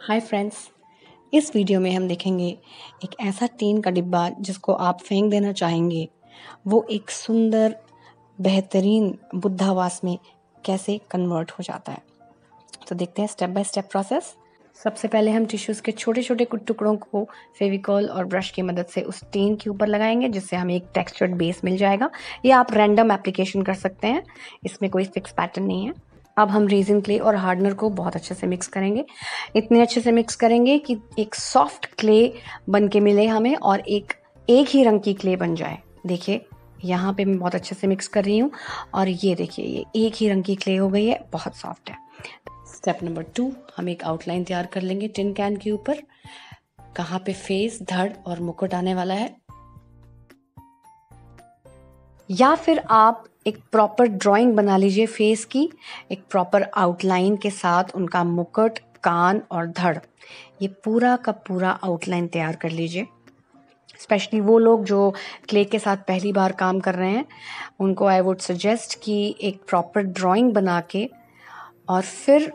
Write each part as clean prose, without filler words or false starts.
Hi friends, इस video में हम देखेंगे एक ऐसा टीन का डिब्बा जिसको आप फेंक देना चाहेंगे, वो एक सुंदर बेहतरीन बुद्धावास में कैसे कन्वर्ट हो जाता है। तो देखते हैं स्टेप बाय स्टेप प्रोसेस। सबसे पहले हम टिश्यूज़ के छोटे छोटे कुछ टुकड़ों को फेविकॉल और ब्रश की मदद से उस टीन के ऊपर लगाएंगे, जिससे हमें एक टेक्सचर्ड बेस मिल जाएगा। या आप रैंडम एप्लीकेशन कर सकते हैं, इसमें कोई फिक्स पैटर्न नहीं है। अब हम रेजिन क्ले और हार्डनर को बहुत अच्छे से मिक्स करेंगे। इतने अच्छे से मिक्स करेंगे कि एक सॉफ्ट क्ले बन के मिले हमें और एक ही रंग की क्ले बन जाए। देखिए यहाँ पे मैं बहुत अच्छे से मिक्स कर रही हूँ और ये देखिए ये एक ही रंग की क्ले हो गई है, बहुत सॉफ्ट है। स्टेप नंबर 2, हम एक आउटलाइन तैयार कर लेंगे टिन कैन के ऊपर, कहाँ पे फेस, धड़ और मुकुट आने वाला है। या फिर आप एक प्रॉपर ड्राइंग बना लीजिए फेस की, एक प्रॉपर आउटलाइन के साथ उनका मुकुट, कान और धड़, ये पूरा का पूरा आउटलाइन तैयार कर लीजिए। स्पेशली वो लोग जो क्ले के साथ पहली बार काम कर रहे हैं, उनको आई वुड सजेस्ट कि एक प्रॉपर ड्राइंग बना के और फिर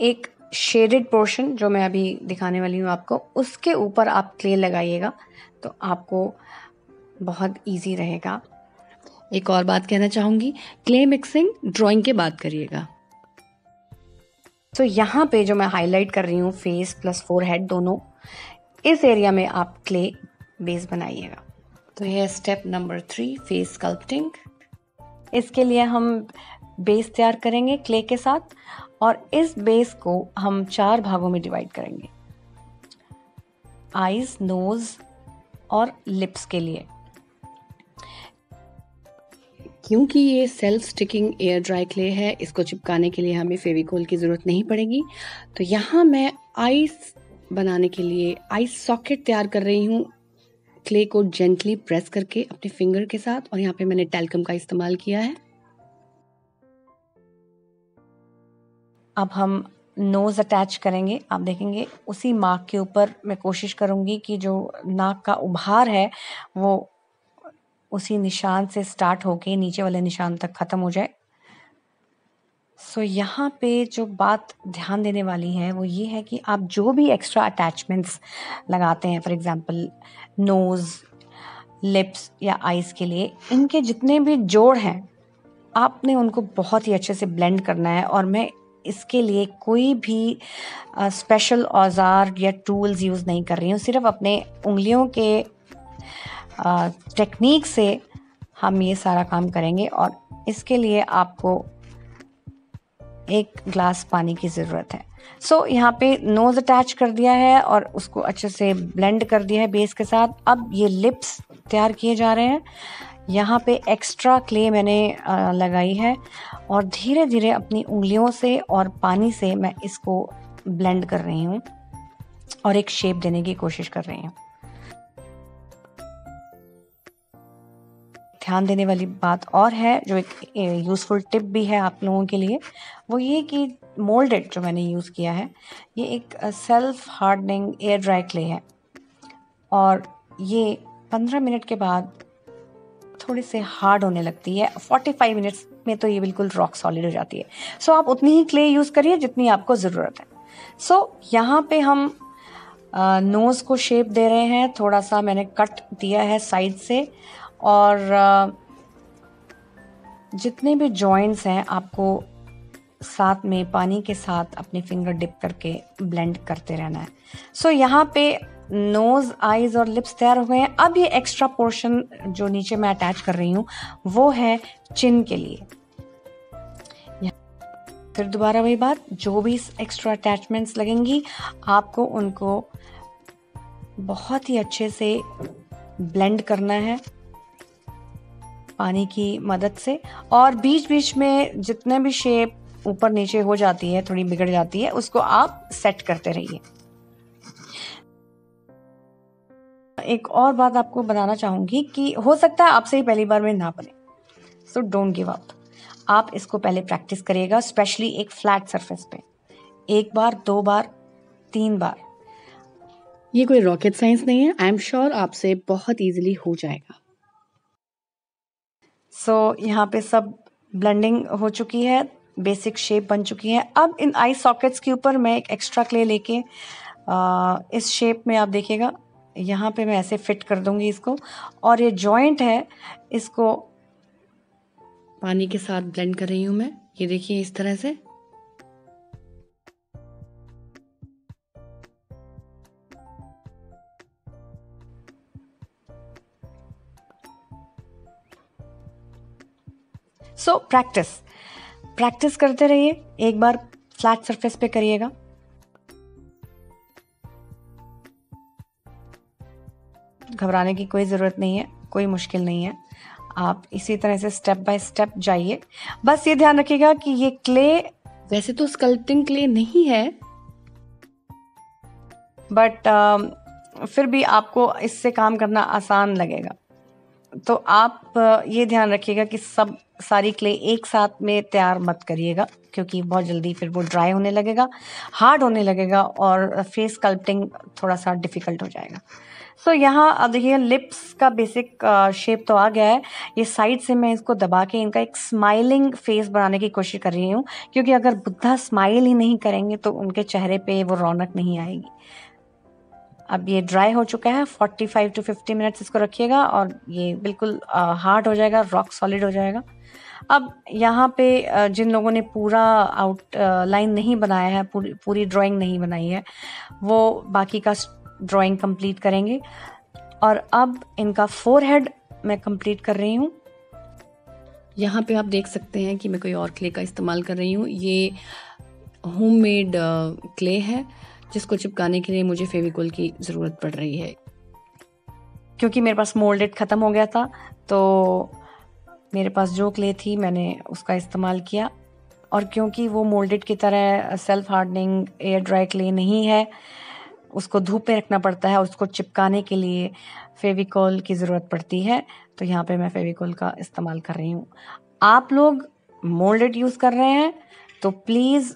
एक शेडेड पोर्शन जो मैं अभी दिखाने वाली हूँ आपको, उसके ऊपर आप क्ले लगाइएगा तो आपको बहुत इजी रहेगा। एक और बात कहना चाहूँगी, क्ले मिक्सिंग ड्राइंग के बाद करिएगा। तो यहाँ पे जो मैं हाईलाइट कर रही हूँ फेस प्लस फोरहेड दोनों, इस एरिया में आप क्ले बेस बनाइएगा। तो यह स्टेप नंबर 3, फेस स्कल्पटिंग। इसके लिए हम बेस तैयार करेंगे क्ले के साथ और इस बेस को हम 4 भागों में डिवाइड करेंगे, आईज, नोज और लिप्स के लिए। क्योंकि ये self sticking air dry clay है, इसको चिपकाने के लिए हमें फेविकोल की ज़रूरत नहीं पड़ेगी। तो यहाँ मैं आइस बनाने के लिए आइस सॉकेट तैयार कर रही हूँ, क्ले को जेंटली प्रेस करके अपने फिंगर के साथ, और यहाँ पे मैंने टैल्कम का इस्तेमाल किया है। अब हम नोज़ अटैच करेंगे। आप देखेंगे उसी मार्क के ऊपर मैं कोशिश करूँगी कि जो नाक का उभार है वो उसी निशान से स्टार्ट होके नीचे वाले निशान तक ख़त्म हो जाए। सो यहाँ पे जो बात ध्यान देने वाली है वो ये है कि आप जो भी एक्स्ट्रा अटैचमेंट्स लगाते हैं, फॉर एग्जांपल नोज़, लिप्स या आइज़ के लिए, इनके जितने भी जोड़ हैं आपने उनको बहुत ही अच्छे से ब्लेंड करना है। और मैं इसके लिए कोई भी स्पेशल औजार या टूल्स यूज़ नहीं कर रही हूँ, सिर्फ अपने उंगलियों के टेक्निक से हम ये सारा काम करेंगे। और इसके लिए आपको एक ग्लास पानी की ज़रूरत है। सो यहाँ पे नोज़ अटैच कर दिया है और उसको अच्छे से ब्लेंड कर दिया है बेस के साथ। अब ये लिप्स तैयार किए जा रहे हैं। यहाँ पे एक्स्ट्रा क्ले मैंने लगाई है और धीरे धीरे अपनी उंगलियों से और पानी से मैं इसको ब्लेंड कर रही हूँ और एक शेप देने की कोशिश कर रही हूँ। ध्यान देने वाली बात और है, जो एक यूज़फुल टिप भी है आप लोगों के लिए, वो ये कि मोल्डेड जो मैंने यूज़ किया है ये एक self hardening air dry clay है और ये 15 मिनट के बाद थोड़ी से हार्ड होने लगती है। 45 मिनट्स में तो ये बिल्कुल रॉक सॉलिड हो जाती है। सो आप उतनी ही क्ले यूज़ करिए जितनी आपको ज़रूरत है। सो यहाँ पे हम नोज़ को शेप दे रहे हैं, थोड़ा सा मैंने कट दिया है साइड से, और जितने भी जॉइंट्स हैं आपको साथ में पानी के साथ अपने फिंगर डिप करके ब्लेंड करते रहना है। सो यहाँ पे नोज़, आईज और लिप्स तैयार हो गए हैं। अब ये एक्स्ट्रा पोर्शन जो नीचे मैं अटैच कर रही हूँ वो है चिन के लिए। फिर दोबारा वही बात, जो भी एक्स्ट्रा अटैचमेंट्स लगेंगी आपको उनको बहुत ही अच्छे से ब्लेंड करना है पानी की मदद से। और बीच बीच में जितने भी शेप ऊपर नीचे हो जाती है, थोड़ी बिगड़ जाती है, उसको आप सेट करते रहिए। एक और बात आपको बताना चाहूंगी कि हो सकता है आपसे ही पहली बार में ना बने, सो डोंट गिव अप। आप इसको पहले प्रैक्टिस करिएगा, स्पेशली एक फ्लैट सरफेस पे, 1 बार, 2 बार, 3 बार। ये कोई रॉकेट साइंस नहीं है, आई एम श्योर आपसे बहुत इजीली हो जाएगा। सो यहाँ पे सब ब्लेंडिंग हो चुकी है बेसिक शेप बन चुकी है। अब इन आई सॉकेट्स के ऊपर मैं एक एक्स्ट्रा क्ले लेके इस शेप में आप देखिएगा यहाँ पे मैं ऐसे फिट कर दूंगी इसको, और ये जॉइंट है इसको पानी के साथ ब्लेंड कर रही हूँ मैं। ये देखिए इस तरह से। सो प्रैक्टिस करते रहिए। एक बार फ्लैट सरफेस पे करिएगा, घबराने की कोई ज़रूरत नहीं है, कोई मुश्किल नहीं है। आप इसी तरह से स्टेप बाय स्टेप जाइए। बस ये ध्यान रखिएगा कि ये क्ले वैसे तो स्कल्पटिंग क्ले नहीं है, बट फिर भी आपको इससे काम करना आसान लगेगा। तो आप ये ध्यान रखिएगा कि सारी क्ले एक साथ में तैयार मत करिएगा, क्योंकि बहुत जल्दी फिर वो ड्राई होने लगेगा, हार्ड होने लगेगा और फेस स्कल्पटिंग थोड़ा सा डिफ़िकल्ट हो जाएगा। सो यहाँ अब देखिए लिप्स का बेसिक शेप तो आ गया है। ये साइड से मैं इसको दबा के इनका एक स्माइलिंग फेस बनाने की कोशिश कर रही हूँ, क्योंकि अगर बुद्धा स्माइल ही नहीं करेंगे तो उनके चेहरे पे वो रौनक नहीं आएगी। अब ये ड्राई हो चुका है। 45 to 50 मिनट्स इसको रखिएगा और ये बिल्कुल हार्ड हो जाएगा, रॉक सॉलिड हो जाएगा। अब यहाँ पे जिन लोगों ने पूरा लाइन नहीं बनाया है, पूरी ड्राइंग नहीं बनाई है, वो बाकी का ड्राइंग कंप्लीट करेंगे। और अब इनका फोरहेड मैं कंप्लीट कर रही हूँ। यहाँ पे आप देख सकते हैं कि मैं कोई और क्ले का इस्तेमाल कर रही हूँ। ये होममेड क्ले है जिसको चिपकाने के लिए मुझे फेविकोल की ज़रूरत पड़ रही है, क्योंकि मेरे पास मोल्डेड ख़त्म हो गया था। तो मेरे पास जो क्ले थी मैंने उसका इस्तेमाल किया, और क्योंकि वो मोल्डेड की तरह self hardening air dry clay नहीं है, उसको धूप में रखना पड़ता है, उसको चिपकाने के लिए फेविकोल की ज़रूरत पड़ती है। तो यहाँ पे मैं फेविकोल का इस्तेमाल कर रही हूँ। आप लोग मोल्डेड यूज़ कर रहे हैं तो प्लीज़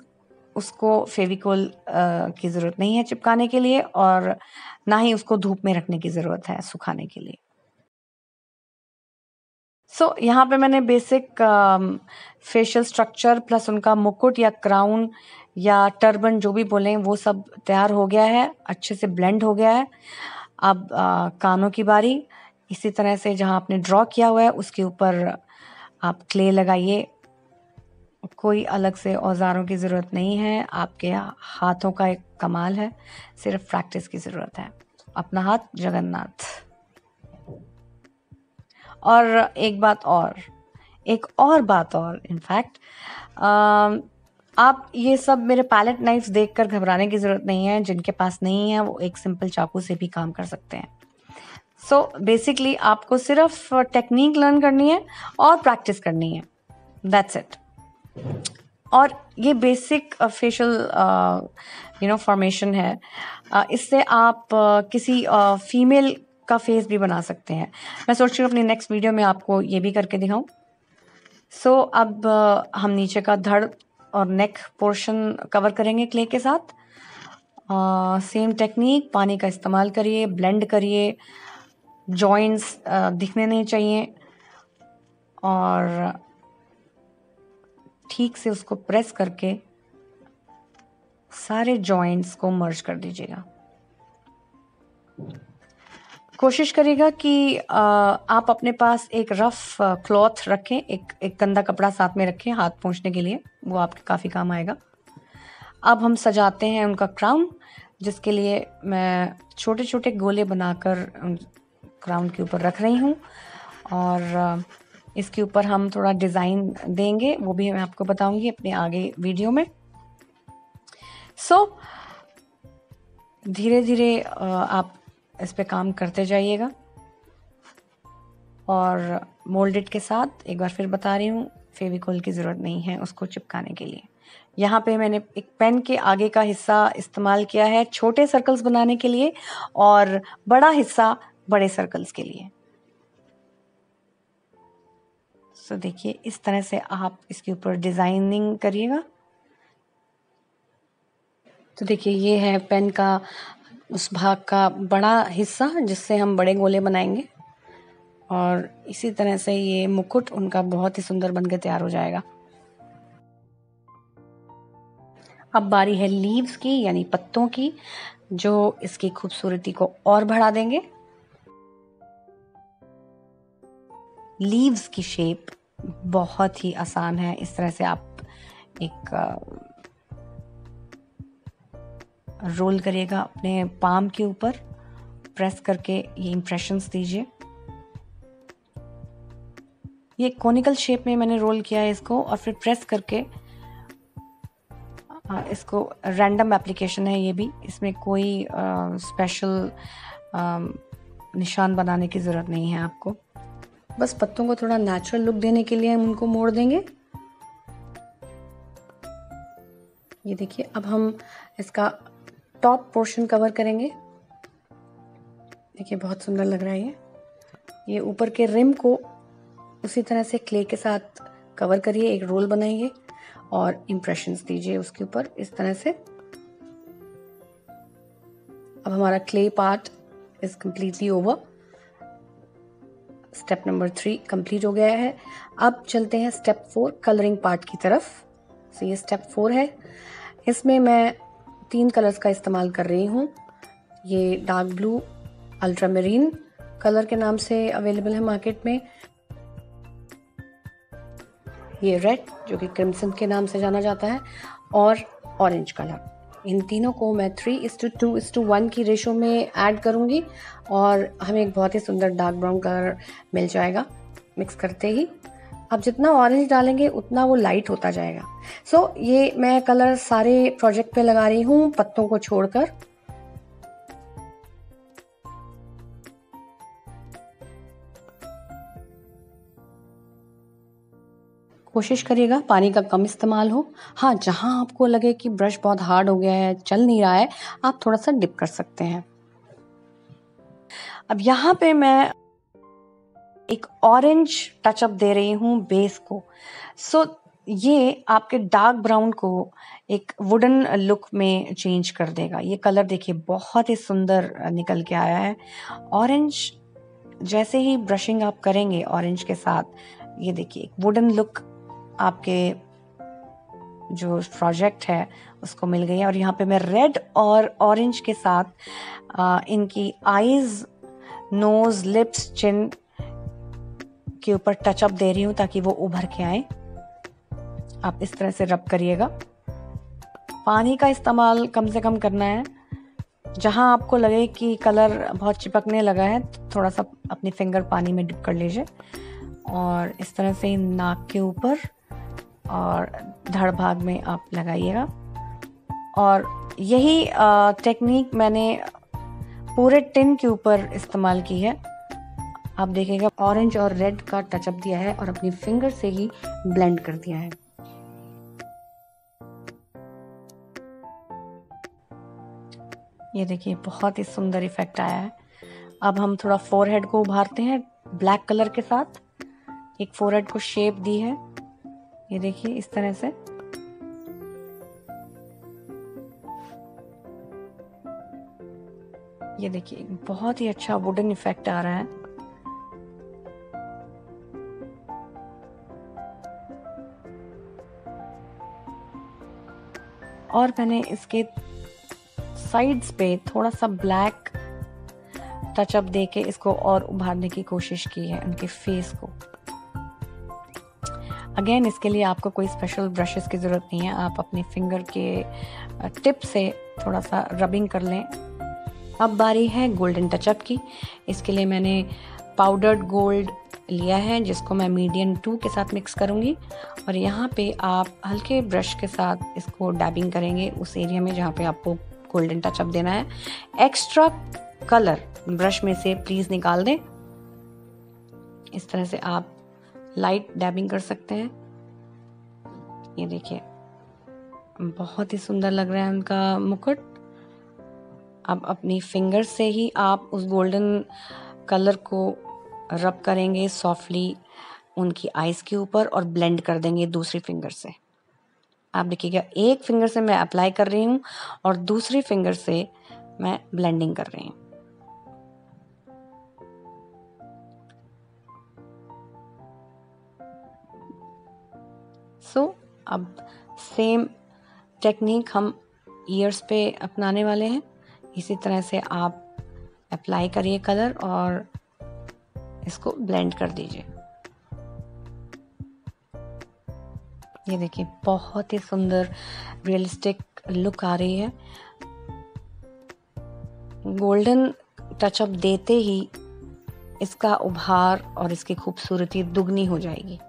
उसको फेविकोल की ज़रूरत नहीं है चिपकाने के लिए, और ना ही उसको धूप में रखने की ज़रूरत है सुखाने के लिए। सो यहाँ पे मैंने बेसिक फेशियल स्ट्रक्चर प्लस उनका मुकुट या क्राउन या टर्बन जो भी बोलें वो सब तैयार हो गया है, अच्छे से ब्लेंड हो गया है। अब कानों की बारी। इसी तरह से जहाँ आपने ड्रॉ किया हुआ है उसके ऊपर आप क्ले लगाइए। कोई अलग से औजारों की ज़रूरत नहीं है, आपके हाथों का एक कमाल है, सिर्फ प्रैक्टिस की ज़रूरत है। अपना हाथ जगन्नाथ। और एक और बात और इनफैक्ट आप ये सब मेरे पैलेट नाइफ्स देखकर घबराने की ज़रूरत नहीं है। जिनके पास नहीं है वो एक सिंपल चाकू से भी काम कर सकते हैं। सो बेसिकली आपको सिर्फ टेक्निक लर्न करनी है और प्रैक्टिस करनी है, दैट्स इट। और ये बेसिक फेशियल फॉर्मेशन है। इससे आप किसी फीमेल का फेस भी बना सकते हैं। मैं सोच रही हूँ अपनी नेक्स्ट वीडियो में आपको ये भी करके दिखाऊं। सो अब हम नीचे का धड़ और नेक पोर्शन कवर करेंगे क्ले के साथ। सेम टेक्निक, पानी का इस्तेमाल करिए, ब्लेंड करिए, जॉइंट्स दिखने नहीं चाहिए, और ठीक से उसको प्रेस करके सारे जॉइंट्स को मर्ज कर दीजिएगा। कोशिश करिएगा कि आप अपने पास एक रफ क्लॉथ रखें, एक गंदा कपड़ा साथ में रखें हाथ पोंछने के लिए, वो आपके काफ़ी काम आएगा। अब हम सजाते हैं उनका क्राउन, जिसके लिए मैं छोटे छोटे गोले बनाकर क्राउन के ऊपर रख रही हूँ, और इसके ऊपर हम थोड़ा डिज़ाइन देंगे, वो भी मैं आपको बताऊंगी अपने आगे वीडियो में। सो धीरे धीरे आप इस पे काम करते जाइएगा। और मोल्डेड के साथ एक बार फिर बता रही हूँ, फेविकोल की ज़रूरत नहीं है उसको चिपकाने के लिए। यहाँ पे मैंने एक पेन के आगे का हिस्सा इस्तेमाल किया है छोटे सर्कल्स बनाने के लिए, और बड़ा हिस्सा बड़े सर्कल्स के लिए। सो देखिए इस तरह से आप इसके ऊपर डिज़ाइनिंग करिएगा। तो देखिए ये है पेन का उस भाग का बड़ा हिस्सा जिससे हम बड़े गोले बनाएंगे, और इसी तरह से ये मुकुट उनका बहुत ही सुंदर बनकर तैयार हो जाएगा। अब बारी है लीव्स की, यानी पत्तों की, जो इसकी खूबसूरती को और बढ़ा देंगे। लीव्स की शेप बहुत ही आसान है। इस तरह से आप एक रोल करिएगा अपने पाम के ऊपर, प्रेस करके ये इम्प्रेशंस दीजिए। ये कोनिकल शेप में मैंने रोल किया है इसको, और फिर प्रेस करके इसको, रैंडम एप्लीकेशन है ये भी, इसमें कोई स्पेशल निशान बनाने की ज़रूरत नहीं है आपको। बस पत्तों को थोड़ा नेचुरल लुक देने के लिए हम उनको मोड़ देंगे। ये देखिए, अब हम इसका टॉप पोर्शन कवर करेंगे। देखिए बहुत सुंदर लग रहा है ये ऊपर के रिम को उसी तरह से क्ले के साथ कवर करिए, एक रोल बनाइए और इम्प्रेशंस दीजिए उसके ऊपर इस तरह से। अब हमारा clay part is completely over. Step number 3 complete हो गया है। अब चलते हैं स्टेप 4 कलरिंग पार्ट की तरफ। तो ये स्टेप 4 है। इसमें मैं 3 कलर्स का इस्तेमाल कर रही हूँ। ये डार्क ब्लू अल्ट्रामेरीन कलर के नाम से अवेलेबल है मार्केट में। ये रेड जो कि क्रिम्सन के नाम से जाना जाता है, और ऑरेंज कलर। इन तीनों को मैं 3:2:1 की रेशो में ऐड करूँगी और हमें एक बहुत ही सुंदर डार्क ब्राउन कलर मिल जाएगा मिक्स करते ही। अब जितना ऑरेंज डालेंगे उतना वो लाइट होता जाएगा। सो ये मैं कलर सारे प्रोजेक्ट पे लगा रही हूँ पत्तों को छोड़कर। कोशिश करिएगा पानी का कम इस्तेमाल हो। हाँ, जहाँ आपको लगे कि ब्रश बहुत हार्ड हो गया है, चल नहीं रहा है, आप थोड़ा सा डिप कर सकते हैं। अब यहाँ पे मैं एक ऑरेंज टचअप दे रही हूँ बेस को। सो ये आपके डार्क ब्राउन को एक वुडन लुक में चेंज कर देगा। ये कलर देखिए बहुत ही सुंदर निकल के आया है। ऑरेंज जैसे ही ब्रशिंग आप करेंगे ऑरेंज के साथ, ये देखिए वुडन लुक आपके जो प्रोजेक्ट है उसको मिल गई है। और यहाँ पे मैं रेड और ऑरेंज के साथ इनकी आईज, नोज, लिप्स, चिन के ऊपर टचअप दे रही हूँ ताकि वो उभर के आए। आप इस तरह से रब करिएगा। पानी का इस्तेमाल कम से कम करना है। जहाँ आपको लगे कि कलर बहुत चिपकने लगा है, थोड़ा सा अपनी फिंगर पानी में डिप कर लीजिए और इस तरह से नाक के ऊपर और धड़ भाग में आप लगाइएगा। और यही टेक्निक मैंने पूरे टिन के ऊपर इस्तेमाल की है। आप देखिएगा ऑरेंज और रेड का टचअप दिया है और अपनी फिंगर से ही ब्लेंड कर दिया है। ये देखिए बहुत ही सुंदर इफेक्ट आया है। अब हम थोड़ा फोरहेड को उभारते हैं ब्लैक कलर के साथ। एक फोरहेड को शेप दी है, ये देखिए इस तरह से। ये देखिए बहुत ही अच्छा वुडन इफेक्ट आ रहा है। और मैंने इसके साइड्स पे थोड़ा सा ब्लैक टचअप देके इसको और उभारने की कोशिश की है उनके फेस को। अगेन इसके लिए आपको कोई स्पेशल ब्रशेस की ज़रूरत नहीं है। आप अपने फिंगर के टिप से थोड़ा सा रबिंग कर लें। अब बारी है गोल्डन टचअप की। इसके लिए मैंने पाउडर्ड गोल्ड लिया है जिसको मैं मीडियम 2 के साथ मिक्स करूँगी। और यहाँ पे आप हल्के ब्रश के साथ इसको डैबिंग करेंगे उस एरिया में जहाँ पे आपको गोल्डन टचअप देना है। एक्स्ट्रा कलर ब्रश में से प्लीज़ निकाल दें। इस तरह से आप लाइट डैबिंग कर सकते हैं। ये देखिए बहुत ही सुंदर लग रहा है उनका मुकुट। अब अपनी फिंगर से ही आप उस गोल्डन कलर को रब करेंगे सॉफ्टली उनकी आईज के ऊपर और ब्लेंड कर देंगे दूसरी फिंगर से। आप देखिएगा एक फिंगर से मैं अप्लाई कर रही हूँ और दूसरी फिंगर से मैं ब्लेंडिंग कर रही हूँ। सो अब सेम टेक्निक हम ईयर्स पे अपनाने वाले हैं। इसी तरह से आप अप्लाई करिए कलर और इसको ब्लेंड कर दीजिए। ये देखिए बहुत ही सुंदर रियलिस्टिक लुक आ रही है। गोल्डन टचअप देते ही इसका उभार और इसकी खूबसूरती दुगनी हो जाएगी।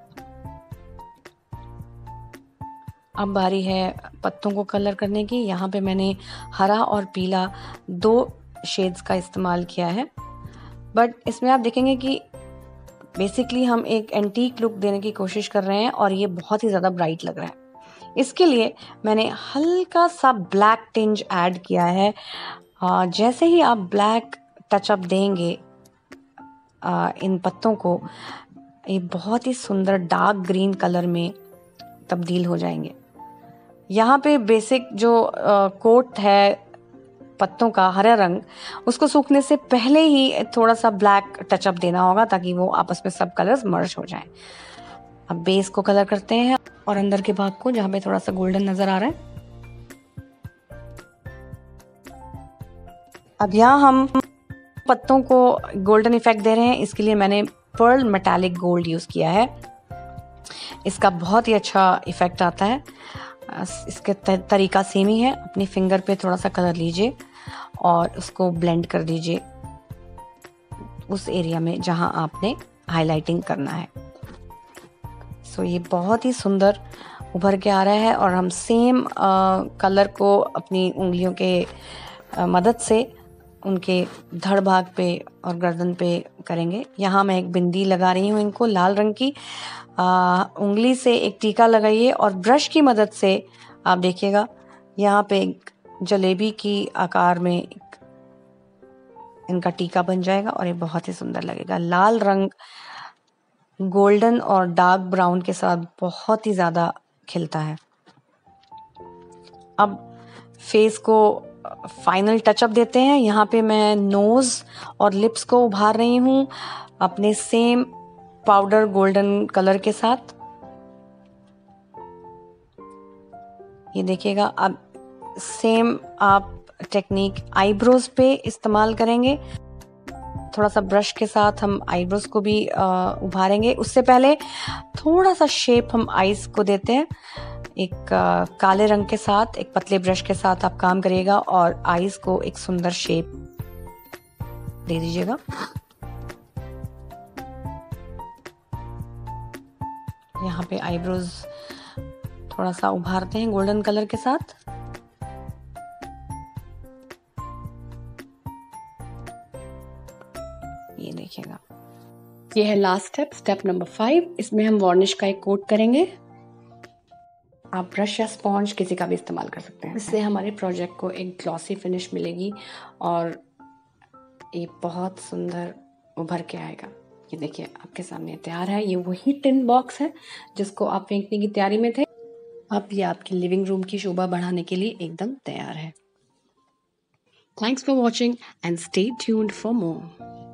अब बारी है पत्तों को कलर करने की। यहाँ पे मैंने हरा और पीला 2 शेड्स का इस्तेमाल किया है, बट इसमें आप देखेंगे कि बेसिकली हम एक एंटीक लुक देने की कोशिश कर रहे हैं और ये बहुत ही ज़्यादा ब्राइट लग रहा है। इसके लिए मैंने हल्का सा ब्लैक टिंज ऐड किया है। जैसे ही आप ब्लैक टचअप देंगे इन पत्तों को, ये बहुत ही सुंदर डार्क ग्रीन कलर में तब्दील हो जाएंगे। यहाँ पे बेसिक जो कोट है पत्तों का हरा रंग, उसको सूखने से पहले ही थोड़ा सा ब्लैक टचअप देना होगा ताकि वो आपस में सब कलर्स मर्ज हो जाएं। अब बेस को कलर करते हैं और अंदर के भाग को जहाँ पे थोड़ा सा गोल्डन नजर आ रहा है। अब यहाँ हम पत्तों को गोल्डन इफेक्ट दे रहे हैं। इसके लिए मैंने पर्ल मेटालिक गोल्ड यूज किया है। इसका बहुत ही अच्छा इफेक्ट आता है। इसके तरीका सेम ही है। अपनी फिंगर पे थोड़ा सा कलर लीजिए और उसको ब्लेंड कर दीजिए उस एरिया में जहां आपने हाइलाइटिंग करना है। सो ये बहुत ही सुंदर उभर के आ रहा है और हम सेम कलर को अपनी उंगलियों के मदद से उनके धड़ भाग पे और गर्दन पे करेंगे। यहाँ मैं एक बिंदी लगा रही हूँ इनको लाल रंग की। उंगली से एक टीका लगाइए और ब्रश की मदद से आप देखिएगा यहाँ पे एक जलेबी की आकार में इनका टीका बन जाएगा और ये बहुत ही सुंदर लगेगा। लाल रंग गोल्डन और डार्क ब्राउन के साथ बहुत ही ज़्यादा खिलता है। अब फेस को फाइनल टचअप देते हैं। यहाँ पे मैं नोज और लिप्स को उभार रही हूँ अपने सेम पाउडर गोल्डन कलर के साथ। ये देखिएगा। अब सेम आप टेक्निक आईब्रोज पे इस्तेमाल करेंगे। थोड़ा सा ब्रश के साथ हम आईब्रोज को भी उभारेंगे। उससे पहले थोड़ा सा शेप हम आईज को देते हैं। एक काले रंग के साथ एक पतले ब्रश के साथ आप काम करिएगा और आईज को एक सुंदर शेप दे दीजिएगा। यहाँ पे आईब्रोज थोड़ा सा उभारते हैं गोल्डन कलर के साथ। ये देखिएगा। ये है लास्ट स्टेप नंबर 5। इसमें हम वार्निश का एक कोट करेंगे। आप ब्रश या स्पॉन्ज किसी का भी इस्तेमाल कर सकते हैं। इससे हमारे प्रोजेक्ट को एक ग्लॉसी फिनिश मिलेगी और ये बहुत सुंदर उभर के आएगा। ये देखिए आपके सामने तैयार है। ये वही टिन बॉक्स है जिसको आप फेंकने की तैयारी में थे। अब ये आपकी लिविंग रूम की शोभा बढ़ाने के लिए एकदम तैयार है। Thanks for watching and stay tuned for more.